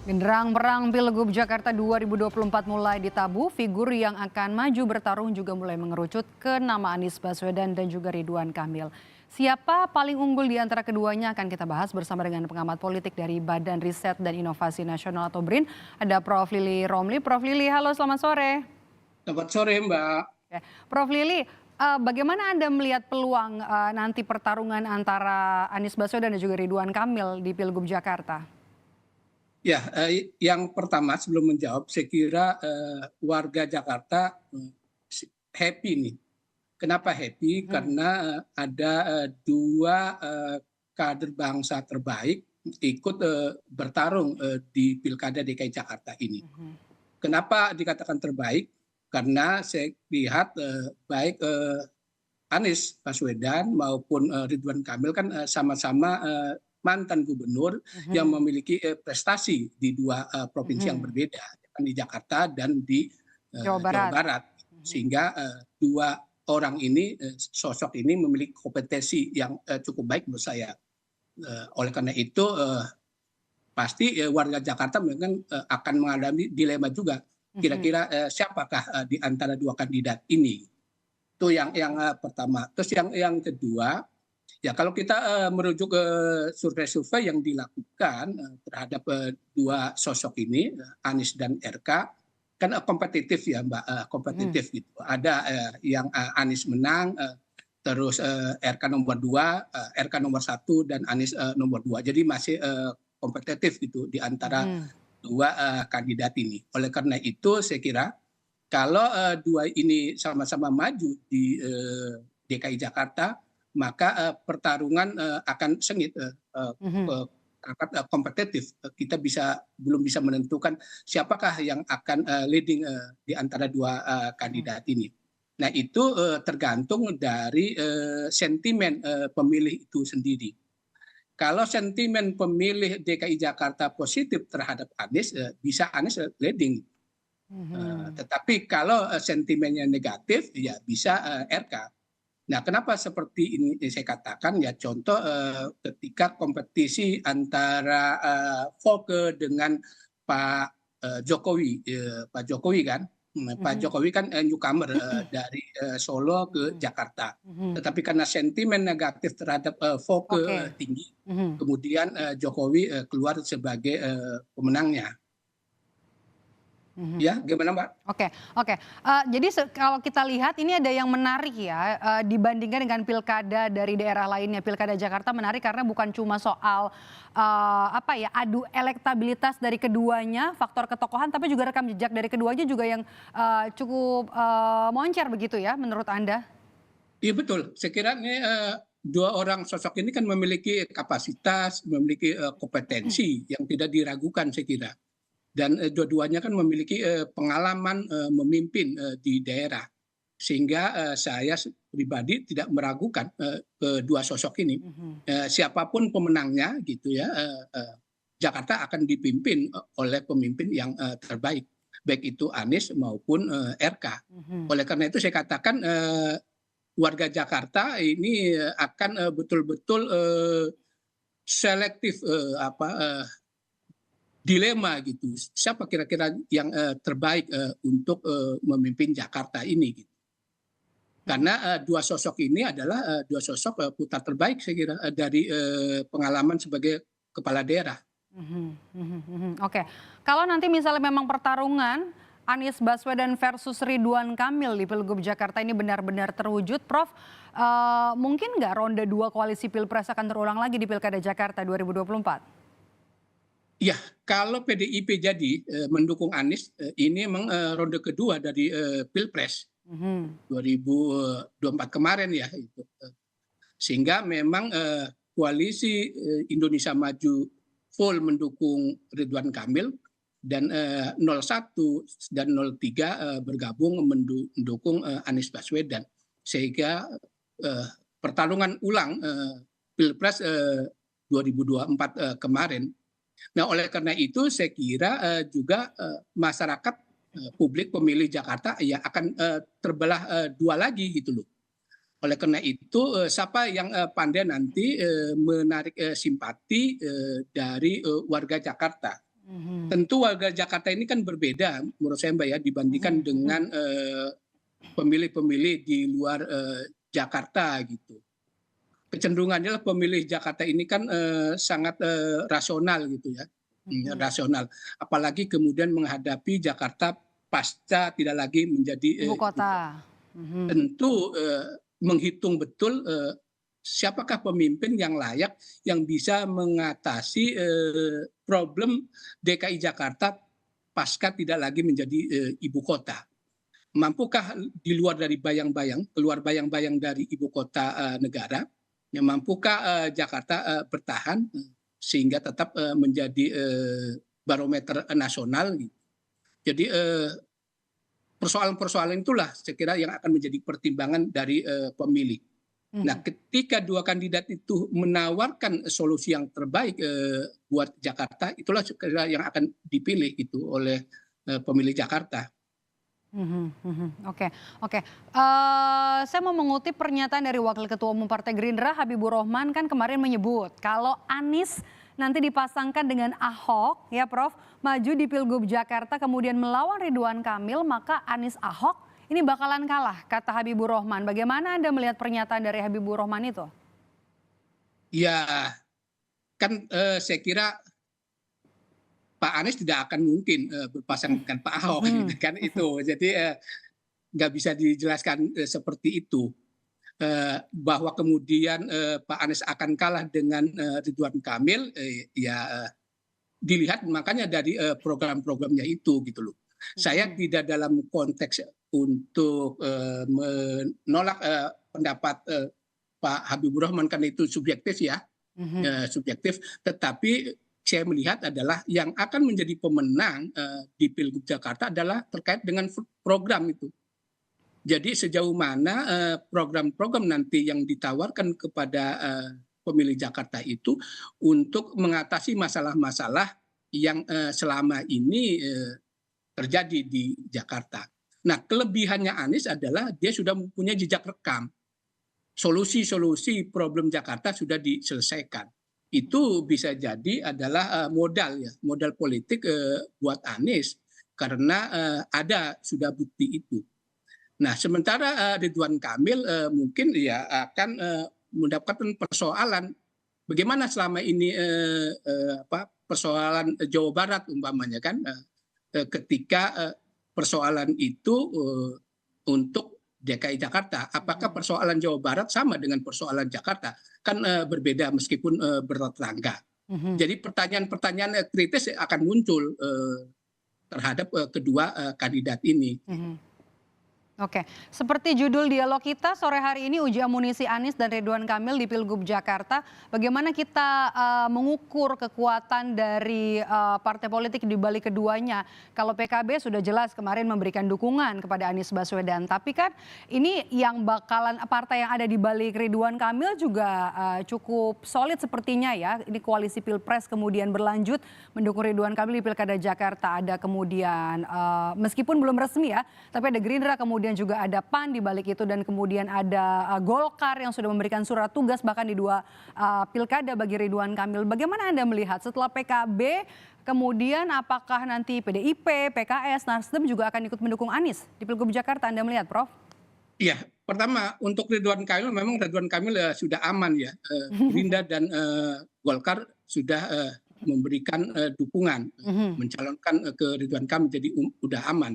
Genderang perang Pilgub Jakarta 2024 mulai ditabuh, figur yang akan maju bertarung juga mulai mengerucut ke nama Anies Baswedan dan juga Ridwan Kamil. Siapa paling unggul di antara keduanya akan kita bahas bersama dengan pengamat politik dari Badan Riset dan Inovasi Nasional atau BRIN. Ada Prof. Lili Romli. Prof. Lili, halo selamat sore. Selamat sore, Mbak. Oke. Prof. Lili, bagaimana Anda melihat peluang nanti pertarungan antara Anies Baswedan dan juga Ridwan Kamil di Pilgub Jakarta? Ya, yang pertama sebelum menjawab, saya kira warga Jakarta happy nih. Kenapa happy? Karena ada dua kader bangsa terbaik ikut bertarung di Pilkada DKI Jakarta ini. Kenapa dikatakan terbaik? Karena saya lihat baik Anies Baswedan maupun Ridwan Kamil kan sama-sama mantan gubernur yang memiliki prestasi di dua provinsi yang berbeda, di Jakarta dan di Jawa Jawa Barat. Barat. Sehingga dua orang ini, sosok ini memiliki kompetensi yang cukup baik menurut saya. Oleh karena itu pasti warga Jakarta memang akan mengalami dilema juga. Kira-kira siapakah di antara dua kandidat ini? Itu yang pertama. Terus yang kedua, ya kalau kita merujuk ke survei-survei yang dilakukan terhadap dua sosok ini, Anies dan RK, kan kompetitif ya Mbak, kompetitif gitu. Ada yang Anies menang, terus RK nomor 2, RK nomor 1 dan Anies nomor 2. Jadi masih kompetitif gitu di antara dua kandidat ini. Oleh karena itu saya kira kalau dua ini sama-sama maju di DKI Jakarta, maka pertarungan akan sengit, kompetitif. Kita belum bisa menentukan siapakah yang akan leading di antara dua kandidat ini. Nah itu tergantung dari sentimen pemilih itu sendiri. Kalau sentimen pemilih DKI Jakarta positif terhadap Anies, bisa Anies leading. Tetapi kalau sentimennya negatif, ya bisa RK. Nah, kenapa seperti ini saya katakan? Ya contoh ketika kompetisi antara Volker dengan Pak Jokowi, Pak Jokowi kan, Pak Jokowi kan newcomer dari Solo ke Jakarta. Tetapi karena sentimen negatif terhadap Volker tinggi, kemudian Jokowi keluar sebagai pemenangnya. Ya, gimana Mbak? Oke. Jadi kalau kita lihat ini ada yang menarik ya, dibandingkan dengan pilkada dari daerah lainnya. Pilkada Jakarta menarik karena bukan cuma soal adu elektabilitas dari keduanya, faktor ketokohan, tapi juga rekam jejak dari keduanya juga yang cukup moncer begitu ya menurut Anda? Iya betul. Saya kira ini dua orang sosok ini kan memiliki kapasitas, memiliki kompetensi yang tidak diragukan saya kira. Dan dua-duanya kan memiliki pengalaman memimpin di daerah. Sehingga saya pribadi tidak meragukan kedua sosok ini. Siapapun pemenangnya gitu ya, Jakarta akan dipimpin oleh pemimpin yang terbaik. Baik itu Anies maupun RK. Oleh karena itu saya katakan warga Jakarta ini akan betul-betul selektif dilema gitu. Siapa kira-kira yang terbaik untuk memimpin Jakarta ini gitu. Karena dua sosok ini adalah dua sosok putra terbaik saya kira dari pengalaman sebagai kepala daerah. Oke. Kalau nanti misalnya memang pertarungan Anies Baswedan versus Ridwan Kamil di Pilgub Jakarta ini benar-benar terwujud, Prof, mungkin nggak ronde 2 koalisi Pilpres akan terulang lagi di Pilkada Jakarta 2024? Ya, kalau PDIP jadi mendukung Anies, ini memang ronde kedua dari Pilpres 2024 kemarin ya. Sehingga memang koalisi Indonesia Maju full mendukung Ridwan Kamil dan 01 dan 03 bergabung mendukung Anies Baswedan. Sehingga pertarungan ulang Pilpres 2024 kemarin. Nah, oleh karena itu saya kira juga masyarakat publik pemilih Jakarta ya akan terbelah dua lagi gitu loh. Oleh karena itu siapa yang pandai nanti menarik simpati dari warga Jakarta. Mhm. Tentu warga Jakarta ini kan berbeda menurut saya Mbak ya dibandingkan Mhm mhm. dengan pemilih-pemilih di luar Jakarta gitu. Kecenderungannya lah pemilih Jakarta ini kan sangat rasional gitu ya, Mhm. rasional. Apalagi kemudian menghadapi Jakarta pasca tidak lagi menjadi Ibu ibu kota. kota. Mhm. Tentu menghitung betul siapakah pemimpin yang layak yang bisa mengatasi problem DKI Jakarta pasca tidak lagi menjadi ibu kota. Mampukah di luar dari bayang-bayang, keluar bayang-bayang dari ibu kota negara, yang mampukah Jakarta bertahan sehingga tetap menjadi barometer nasional. Jadi persoalan-persoalan itulah saya kira yang akan menjadi pertimbangan dari pemilih. Nah, Mhm. ketika dua kandidat itu menawarkan solusi yang terbaik buat Jakarta, itulah sekira yang akan dipilih itu oleh pemilih Jakarta. Mhm mhm. Oke oke. Saya mau mengutip pernyataan dari Wakil Ketua Umum Partai Gerindra Habibur Rahman kan kemarin menyebut kalau Anies nanti dipasangkan dengan Ahok ya Prof, maju di Pilgub Jakarta kemudian melawan Ridwan Kamil maka Anies Ahok ini bakalan kalah kata Habibur Rahman. Bagaimana Anda melihat pernyataan dari Habibur Rahman itu? Ya, kan saya kira Pak Anies tidak akan mungkin berpasangan dengan Pak Ahok gitu Mhm. kan itu. Jadi nggak bisa dijelaskan seperti itu. Bahwa kemudian Pak Anies akan kalah dengan Ridwan Kamil, ya dilihat makanya dari program-programnya itu gitu loh. Saya Mhm. tidak dalam konteks untuk menolak pendapat Pak Habibur Rahman karena itu subjektif ya, Mhm. subjektif. Tetapi saya melihat adalah yang akan menjadi pemenang di Pilgub Jakarta adalah terkait dengan program itu. Jadi sejauh mana program-program nanti yang ditawarkan kepada pemilih Jakarta itu untuk mengatasi masalah-masalah yang selama ini terjadi di Jakarta. Nah, kelebihannya Anies adalah dia sudah mempunyai jejak rekam. Solusi-solusi problem Jakarta sudah diselesaikan. Itu bisa jadi adalah modal ya, modal politik buat Anies karena ada sudah bukti itu. Nah, sementara Ridwan Kamil mungkin ya akan mendapatkan persoalan bagaimana selama ini persoalan Jawa Barat umpamanya kan ketika persoalan itu untuk DKI Jakarta, apakah Mhm. persoalan Jawa Barat sama dengan persoalan Jakarta? Kan berbeda meskipun bertetangga. Mhm. Jadi pertanyaan-pertanyaan kritis akan muncul terhadap kedua kandidat ini. Mhm. Oke, seperti judul dialog kita sore hari ini uji amunisi Anies dan Ridwan Kamil di Pilgub Jakarta. Bagaimana kita mengukur kekuatan dari partai politik di balik keduanya? Kalau PKB sudah jelas kemarin memberikan dukungan kepada Anies Baswedan, tapi kan ini yang bakalan partai yang ada di balik Ridwan Kamil juga cukup solid sepertinya ya. Ini koalisi Pilpres kemudian berlanjut mendukung Ridwan Kamil di Pilkada Jakarta. Ada kemudian meskipun belum resmi ya, tapi ada Gerindra kemudian juga ada PAN di balik itu dan kemudian ada Golkar yang sudah memberikan surat tugas bahkan di dua pilkada bagi Ridwan Kamil. Bagaimana Anda melihat setelah PKB kemudian apakah nanti PDIP, PKS, Nasdem juga akan ikut mendukung Anies di Pilgub Jakarta? Anda melihat, Prof? Iya, pertama untuk Ridwan Kamil memang Ridwan Kamil sudah aman ya. Gerindra dan Golkar sudah memberikan dukungan, Mhm. mencalonkan ke Ridwan Kamil jadi udah aman.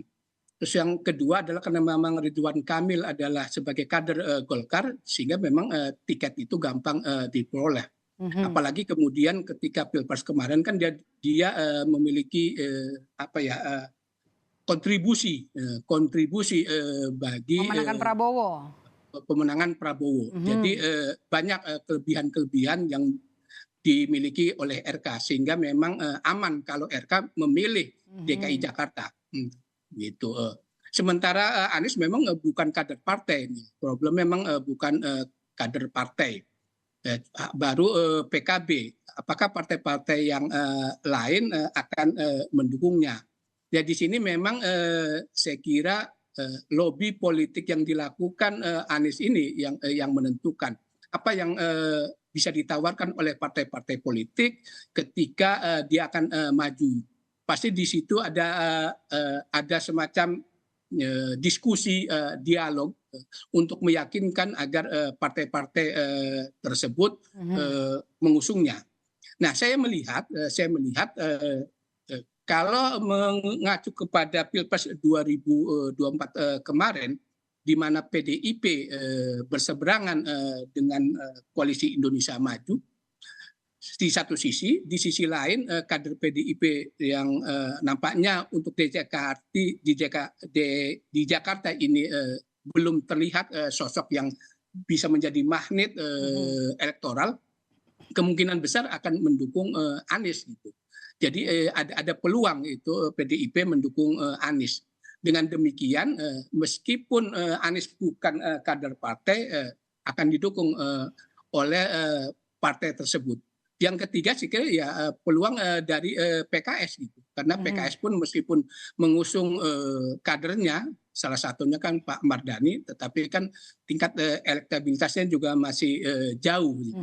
Terus yang kedua adalah karena memang Ridwan Kamil adalah sebagai kader Golkar sehingga memang tiket itu gampang diperoleh. Mhm. Apalagi kemudian ketika Pilpres kemarin kan dia memiliki kontribusi bagi Memenangkan Prabowo. pemenangan Prabowo. Jadi Mhm. banyak kelebihan-kelebihan yang dimiliki oleh RK sehingga memang aman kalau RK memilih DKI Mhm. Jakarta. Gitu. Sementara Anies memang bukan kader partai. Problem memang bukan kader partai. Baru PKB. Apakah partai-partai yang lain akan mendukungnya? Ya di sini memang saya kira lobby politik yang dilakukan Anies ini yang menentukan apa yang bisa ditawarkan oleh partai-partai politik ketika dia akan maju. pasti di situ ada semacam diskusi, dialog untuk meyakinkan agar partai-partai tersebut mengusungnya. Nah, saya melihat kalau mengacu kepada Pilpres 2024 kemarin, di mana PDIP berseberangan dengan Koalisi Indonesia Maju, di satu sisi, di sisi lain kader PDIP yang nampaknya untuk di Jakarta ini belum terlihat sosok yang bisa menjadi magnet elektoral, kemungkinan besar akan mendukung Anies gitu. Jadi ada peluang itu PDIP mendukung Anies. Dengan demikian, meskipun Anies bukan kader partai, akan didukung oleh partai tersebut. Yang ketiga sih kira ya peluang dari PKS gitu, karena PKS pun meskipun mengusung kadernya, salah satunya kan Pak Mardhani, tetapi kan tingkat elektabilitasnya juga masih jauh. Gitu.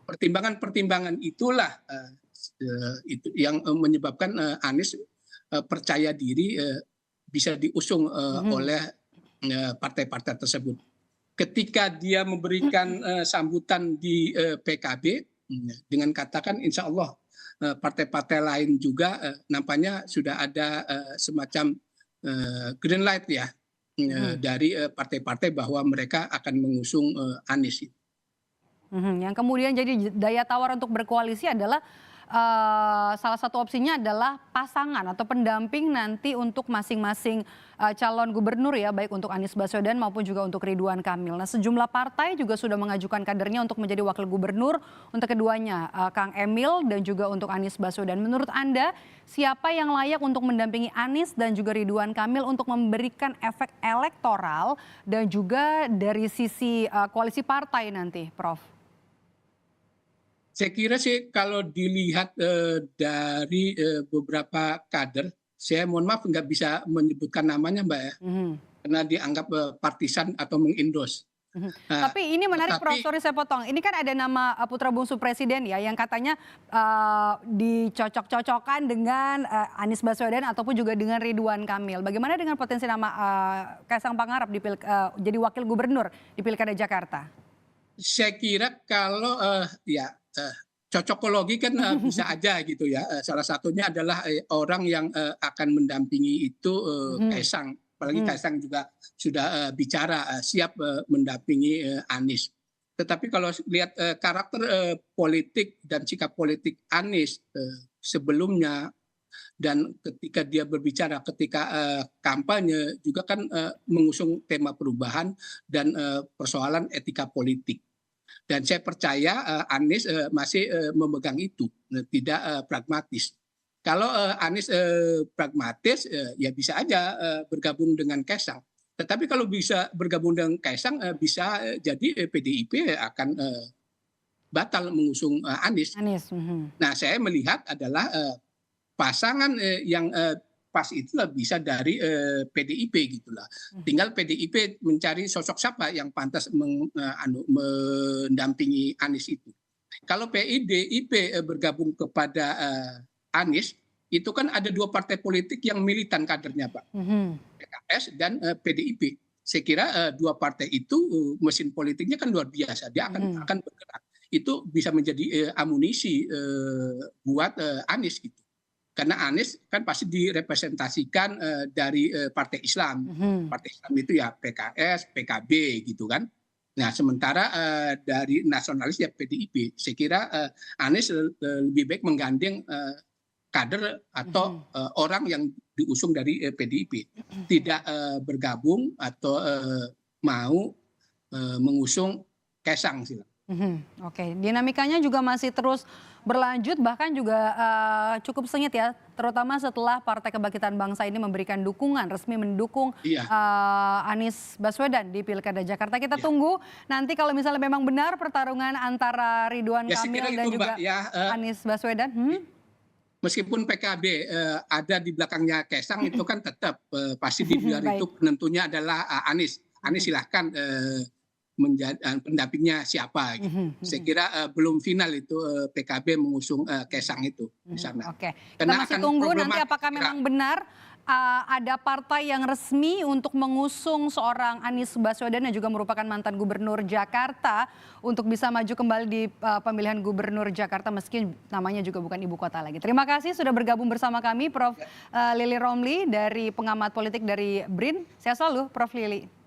Pertimbangan-pertimbangan itulah itu yang menyebabkan Anies percaya diri bisa diusung oleh partai-partai tersebut. Ketika dia memberikan sambutan di PKB, dengan katakan insya Allah partai-partai lain juga nampaknya sudah ada semacam green light ya dari partai-partai bahwa mereka akan mengusung Anies. Yang kemudian jadi daya tawar untuk berkoalisi adalah salah satu opsinya adalah pasangan atau pendamping nanti untuk masing-masing calon gubernur ya, baik untuk Anies Baswedan maupun juga untuk Ridwan Kamil. Nah, sejumlah partai juga sudah mengajukan kadernya untuk menjadi wakil gubernur untuk keduanya, Kang Emil dan juga untuk Anies Baswedan. Menurut Anda, siapa yang layak untuk mendampingi Anies dan juga Ridwan Kamil untuk memberikan efek elektoral dan juga dari sisi koalisi partai nanti, Prof? Saya kira sih kalau dilihat dari beberapa kader, saya mohon maaf nggak bisa menyebutkan namanya Mbak ya, karena dianggap partisan atau mengendos. Tapi ini menarik Prof, sorry saya potong. Ini kan ada nama putra bungsu presiden ya yang katanya dicocok-cocokkan dengan Anies Baswedan ataupun juga dengan Ridwan Kamil. Bagaimana dengan potensi nama Kaisang Pangarep jadi wakil gubernur di Pilkada Jakarta? Saya kira kalau cocokologi kan bisa aja gitu ya. Salah satunya adalah orang yang akan mendampingi itu Kaisang. Apalagi Kaisang juga sudah bicara siap mendampingi Anies. Tetapi kalau lihat karakter politik dan sikap politik Anies sebelumnya dan ketika dia berbicara ketika kampanye juga kan mengusung tema perubahan dan persoalan etika politik. Dan saya percaya Anies masih memegang itu, tidak pragmatis. Kalau Anies pragmatis, ya bisa aja bergabung dengan Kaisang. Tetapi kalau bisa bergabung dengan Kaisang, bisa jadi PDIP akan batal mengusung Anies. Nah, saya melihat adalah pasangan yang pas itulah bisa dari PDIP gitulah. Tinggal PDIP mencari sosok siapa yang pantas mendampingi Anies itu. Kalau PDIP bergabung kepada Anies, itu kan ada dua partai politik yang militan kadernya Pak, PKS dan PDIP. Saya kira dua partai itu mesin politiknya kan luar biasa, dia akan bergerak. Itu bisa menjadi amunisi buat Anies gitu. Karena Anies kan pasti direpresentasikan dari partai Islam. Partai Islam itu ya PKS, PKB gitu kan. Nah, sementara dari nasionalis ya PDIP. Saya kira Anies lebih baik menggandeng kader atau orang yang diusung dari PDIP. Tidak bergabung atau mau mengusung Kaisang sih. Oke, dinamikanya juga masih terus berlanjut, bahkan juga cukup sengit ya, terutama setelah Partai Kebangkitan Bangsa ini memberikan dukungan, resmi mendukung Anies Baswedan di Pilkada Jakarta. Kita tunggu nanti kalau misalnya memang benar pertarungan antara Ridwan Kamil dan juga Anies Baswedan. Meskipun PKB ada di belakangnya Kaisang, itu kan tetap pasti di luar itu penentunya adalah Anies. Anies silahkan pendampingnya siapa gitu. Saya kira belum final itu PKB mengusung Kaisang itu di sana. Oke, kita Karena masih akan tunggu nanti problematik, apakah saya kira. memang benar ada partai yang resmi untuk mengusung seorang Anies Baswedan yang juga merupakan mantan gubernur Jakarta untuk bisa maju kembali di pemilihan gubernur Jakarta meski namanya juga bukan ibu kota lagi. Terima kasih sudah bergabung bersama kami Prof. Lili Romli dari pengamat politik dari BRIN. Sehat selalu Prof. Lili.